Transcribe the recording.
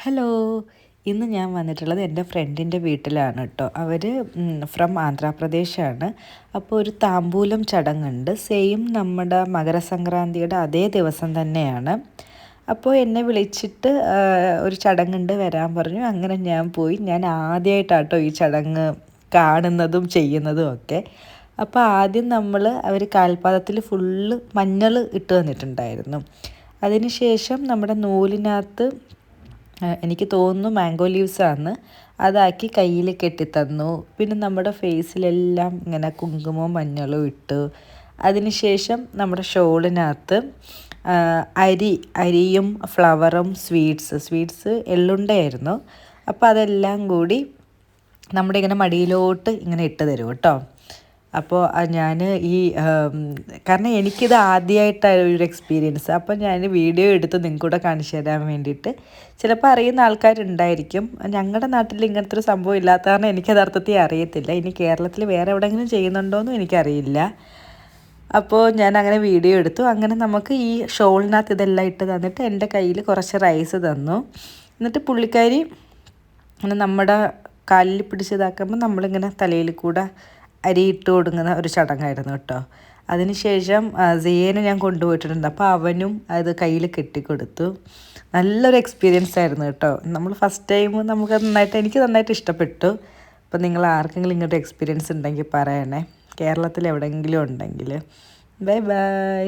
Hello, ഇന്ന് ഞാൻ വന്നിട്ടുള്ളത് എൻ്റെ ഫ്രണ്ടിൻ്റെ വീട്ടിലാണ് കേട്ടോ. അവർ ഫ്രം ആന്ധ്രാപ്രദേശാണ്. അപ്പോൾ ഒരു താമ്പൂലം ചടങ്ങുണ്ട്. സെയിം നമ്മുടെ മകരസംക്രാന്തിയുടെ അതേ ദിവസം തന്നെയാണ്. അപ്പോൾ എന്നെ വിളിച്ചിട്ട് ഒരു ചടങ്ങുണ്ട് വരാൻ പറഞ്ഞു. അങ്ങനെ ഞാൻ പോയി. ഞാൻ ആദ്യമായിട്ടാട്ടോ ഈ ചടങ്ങ് കാണുന്നതും ചെയ്യുന്നതും ഒക്കെ. അപ്പോൾ ആദ്യം അവർ കാൽപാദത്തിൽ ഫുള്ള് മഞ്ഞൾ ഇട്ട് തന്നിട്ടുണ്ടായിരുന്നു. അതിനുശേഷം നമ്മുടെ നൂലിനകത്ത് എനിക്ക് തോന്നുന്നു മാംഗോ ലീവ്സാണ് അതാക്കി കയ്യിൽ കെട്ടിത്തന്നു. പിന്നെ നമ്മുടെ ഫേസിലെല്ലാം ഇങ്ങനെ കുങ്കുമവും മഞ്ഞളും ഇട്ടു. അതിനുശേഷം നമ്മുടെ ഷോളിനകത്ത് അരിയും ഫ്ലവറും സ്വീറ്റ്സ് എള്ളുണ്ടയായിരുന്നു. അപ്പോൾ അതെല്ലാം കൂടി നമ്മുടെ ഇങ്ങനെ മടിയിലോട്ട് ഇങ്ങനെ ഇട്ട് തരും കേട്ടോ. അപ്പോൾ ഞാൻ കാരണം എനിക്കിത് ആദ്യമായിട്ടാണ് ഒരു എക്സ്പീരിയൻസ്. അപ്പോൾ ഞാൻ വീഡിയോ എടുത്ത് നിങ്ങൾക്ക് കൂടെ കാണിച്ചു തരാൻ വേണ്ടിയിട്ട്. ചിലപ്പോൾ അറിയുന്ന ആൾക്കാരുണ്ടായിരിക്കും. ഞങ്ങളുടെ നാട്ടിൽ ഇങ്ങനത്തെ ഒരു സംഭവം ഇല്ലാത്ത കാരണം എനിക്കത് അർത്ഥത്തിൽ അറിയത്തില്ല. ഇനി കേരളത്തിൽ വേറെ എവിടെയെങ്കിലും ചെയ്യുന്നുണ്ടോയെന്നും എനിക്കറിയില്ല. അപ്പോൾ ഞാൻ അങ്ങനെ വീഡിയോ എടുത്തു. അങ്ങനെ നമുക്ക് ഈ ഷോളിനകത്ത് ഇതെല്ലാം ഇട്ട് തന്നിട്ട് എൻ്റെ കയ്യിൽ കുറച്ച് റൈസ് തന്നു. എന്നിട്ട് പുള്ളിക്കാരി അങ്ങനെ നമ്മുടെ കാലിൽ പിടിച്ചതാക്കുമ്പോൾ നമ്മളിങ്ങനെ തലയിൽ കൂടെ അരി ഇട്ട് കൊടുക്കുന്ന ഒരു ചടങ്ങായിരുന്നു കേട്ടോ. അതിനുശേഷം സിയേനെ ഞാൻ കൊണ്ടുപോയിട്ടുണ്ട്. അപ്പോൾ അവനും അത് കയ്യിൽ കെട്ടിക്കൊടുത്തു. നല്ലൊരു എക്സ്പീരിയൻസ് ആയിരുന്നു കേട്ടോ. നമ്മൾ ഫസ്റ്റ് ടൈം എനിക്ക് നന്നായിട്ട് ഇഷ്ടപ്പെട്ടു. അപ്പോൾ നിങ്ങൾ ആർക്കെങ്കിലും ഇങ്ങോട്ട് എക്സ്പീരിയൻസ് ഉണ്ടെങ്കിൽ പറയണേ, കേരളത്തിൽ എവിടെയെങ്കിലും ഉണ്ടെങ്കിൽ. Bye bye.